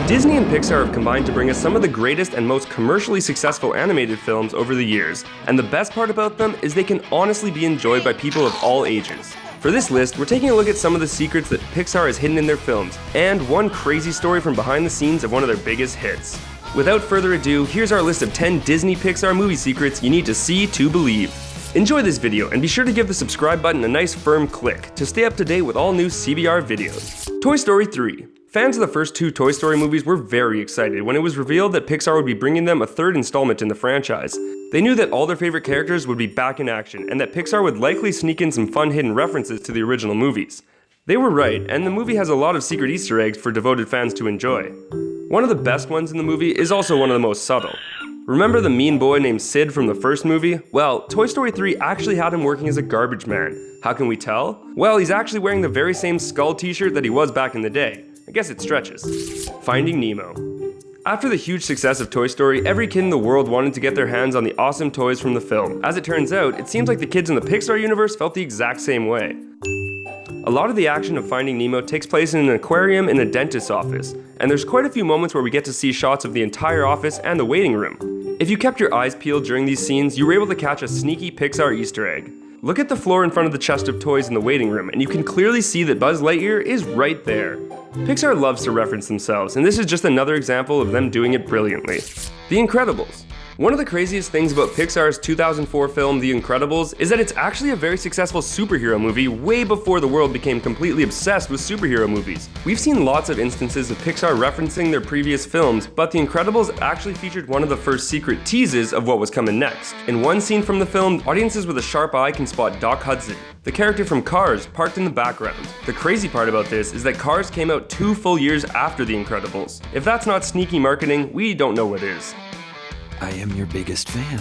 Disney and Pixar have combined to bring us some of the greatest and most commercially successful animated films over the years, and the best part about them is they can honestly be enjoyed by people of all ages. For this list, we're taking a look at some of the secrets that Pixar has hidden in their films, and one crazy story from behind the scenes of one of their biggest hits. Without further ado, here's our list of 10 Disney Pixar movie secrets you need to see to believe. Enjoy this video and be sure to give the subscribe button a nice firm click to stay up to date with all new CBR videos. Toy Story 3. Fans of the first two Toy Story movies were very excited when it was revealed that Pixar would be bringing them a third installment in the franchise. They knew that all their favorite characters would be back in action and that Pixar would likely sneak in some fun hidden references to the original movies. They were right, and the movie has a lot of secret Easter eggs for devoted fans to enjoy. One of the best ones in the movie is also one of the most subtle. Remember the mean boy named Sid from the first movie? Well, Toy Story 3 actually had him working as a garbage man. How can we tell? Well, he's actually wearing the very same skull t-shirt that he was back in the day. I guess it stretches. Finding Nemo. After the huge success of Toy Story, every kid in the world wanted to get their hands on the awesome toys from the film. As it turns out, it seems like the kids in the Pixar universe felt the exact same way. A lot of the action of Finding Nemo takes place in an aquarium in a dentist's office, and there's quite a few moments where we get to see shots of the entire office and the waiting room. If you kept your eyes peeled during these scenes, you were able to catch a sneaky Pixar Easter egg. Look at the floor in front of the chest of toys in the waiting room, and you can clearly see that Buzz Lightyear is right there. Pixar loves to reference themselves, and this is just another example of them doing it brilliantly. The Incredibles. One of the craziest things about Pixar's 2004 film, The Incredibles, is that it's actually a very successful superhero movie way before the world became completely obsessed with superhero movies. We've seen lots of instances of Pixar referencing their previous films, but The Incredibles actually featured one of the first secret teases of what was coming next. In one scene from the film, audiences with a sharp eye can spot Doc Hudson, the character from Cars, parked in the background. The crazy part about this is that Cars came out 2 full years after The Incredibles. If that's not sneaky marketing, we don't know what is. I am your biggest fan.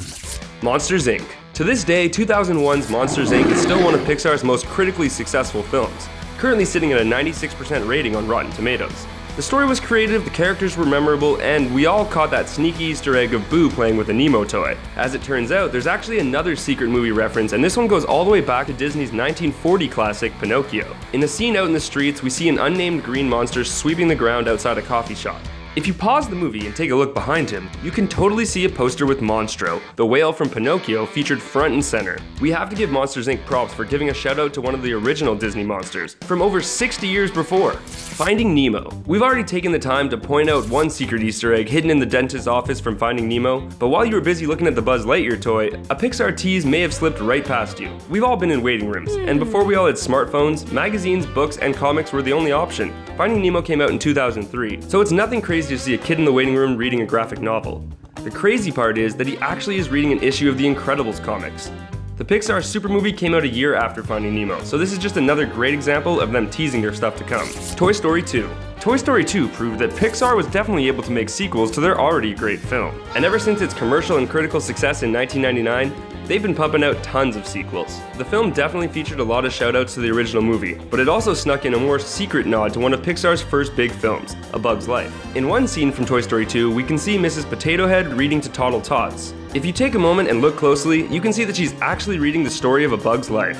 Monsters, Inc. To this day, 2001's Monsters, Inc. is still one of Pixar's most critically successful films, currently sitting at a 96% rating on Rotten Tomatoes. The story was creative, the characters were memorable, and we all caught that sneaky Easter egg of Boo playing with a Nemo toy. As it turns out, there's actually another secret movie reference, and this one goes all the way back to Disney's 1940 classic, Pinocchio. In a scene out in the streets, we see an unnamed green monster sweeping the ground outside a coffee shop. If you pause the movie and take a look behind him, you can totally see a poster with Monstro, the whale from Pinocchio, featured front and center. We have to give Monsters Inc. props for giving a shout out to one of the original Disney monsters, from over 60 years before. Finding Nemo. We've already taken the time to point out one secret Easter egg hidden in the dentist's office from Finding Nemo, but while you were busy looking at the Buzz Lightyear toy, a Pixar tease may have slipped right past you. We've all been in waiting rooms, and before we all had smartphones, magazines, books, and comics were the only option. Finding Nemo came out in 2003, so it's nothing crazy to see a kid in the waiting room reading a graphic novel. The crazy part is that he actually is reading an issue of the Incredibles comics. The Pixar super movie came out a year after Finding Nemo, so this is just another great example of them teasing their stuff to come. Toy Story 2. Toy Story 2 proved that Pixar was definitely able to make sequels to their already great film. And ever since its commercial and critical success in 1999, they've been pumping out tons of sequels. The film definitely featured a lot of shoutouts to the original movie, but it also snuck in a more secret nod to one of Pixar's first big films, A Bug's Life. In one scene from Toy Story 2, we can see Mrs. Potato Head reading to Toddle Tots. If you take a moment and look closely, you can see that she's actually reading the story of a bug's life.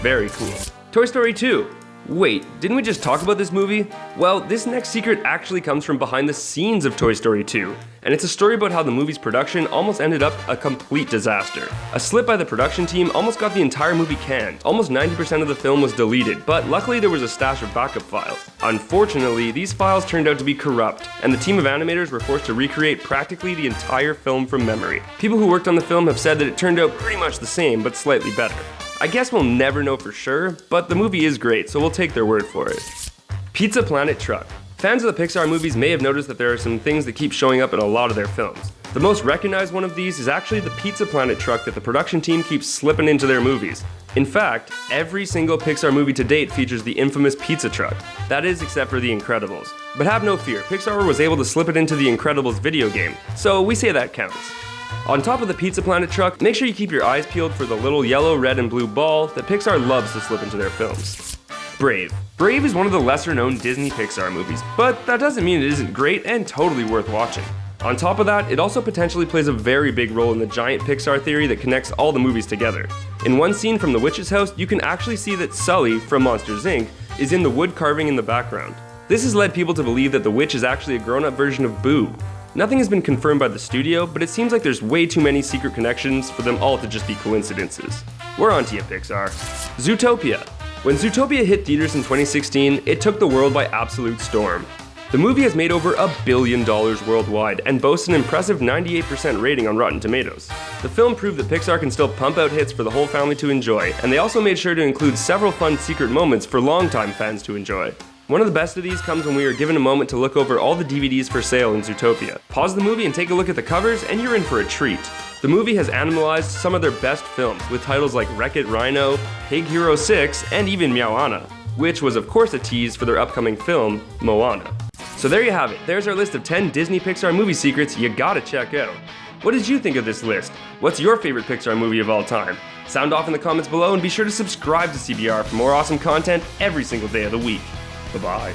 Very cool. Toy Story 2. Wait, didn't we just talk about this movie? Well, this next secret actually comes from behind the scenes of Toy Story 2, and it's a story about how the movie's production almost ended up a complete disaster. A slip by the production team almost got the entire movie canned. Almost 90% of the film was deleted, but luckily there was a stash of backup files. Unfortunately, these files turned out to be corrupt, and the team of animators were forced to recreate practically the entire film from memory. People who worked on the film have said that it turned out pretty much the same, but slightly better. I guess we'll never know for sure, but the movie is great, so we'll take their word for it. Pizza Planet truck. Fans of the Pixar movies may have noticed that there are some things that keep showing up in a lot of their films. The most recognized one of these is actually the Pizza Planet truck that the production team keeps slipping into their movies. In fact, every single Pixar movie to date features the infamous pizza truck. That is, except for The Incredibles. But have no fear, Pixar was able to slip it into The Incredibles video game, so we say that counts. On top of the Pizza Planet truck, make sure you keep your eyes peeled for the little yellow, red, and blue ball that Pixar loves to slip into their films. Brave. Brave is one of the lesser-known Disney Pixar movies, but that doesn't mean it isn't great and totally worth watching. On top of that, it also potentially plays a very big role in the giant Pixar theory that connects all the movies together. In one scene from The Witch's House, you can actually see that Sully, from Monsters, Inc., is in the wood carving in the background. This has led people to believe that the witch is actually a grown-up version of Boo. Nothing has been confirmed by the studio, but it seems like there's way too many secret connections for them all to just be coincidences. We're on to you, Pixar. Zootopia. When Zootopia hit theaters in 2016, it took the world by absolute storm. The movie has made over $1 billion worldwide and boasts an impressive 98% rating on Rotten Tomatoes. The film proved that Pixar can still pump out hits for the whole family to enjoy, and they also made sure to include several fun secret moments for longtime fans to enjoy. One of the best of these comes when we are given a moment to look over all the DVDs for sale in Zootopia. Pause the movie and take a look at the covers, and you're in for a treat. The movie has animalized some of their best films, with titles like Wreck-It Rhino, Big Hero 6, and even Meowana, which was of course a tease for their upcoming film, Moana. So there you have it, there's our list of 10 Disney Pixar movie secrets you gotta check out. What did you think of this list? What's your favorite Pixar movie of all time? Sound off in the comments below and be sure to subscribe to CBR for more awesome content every single day of the week. Bye-bye.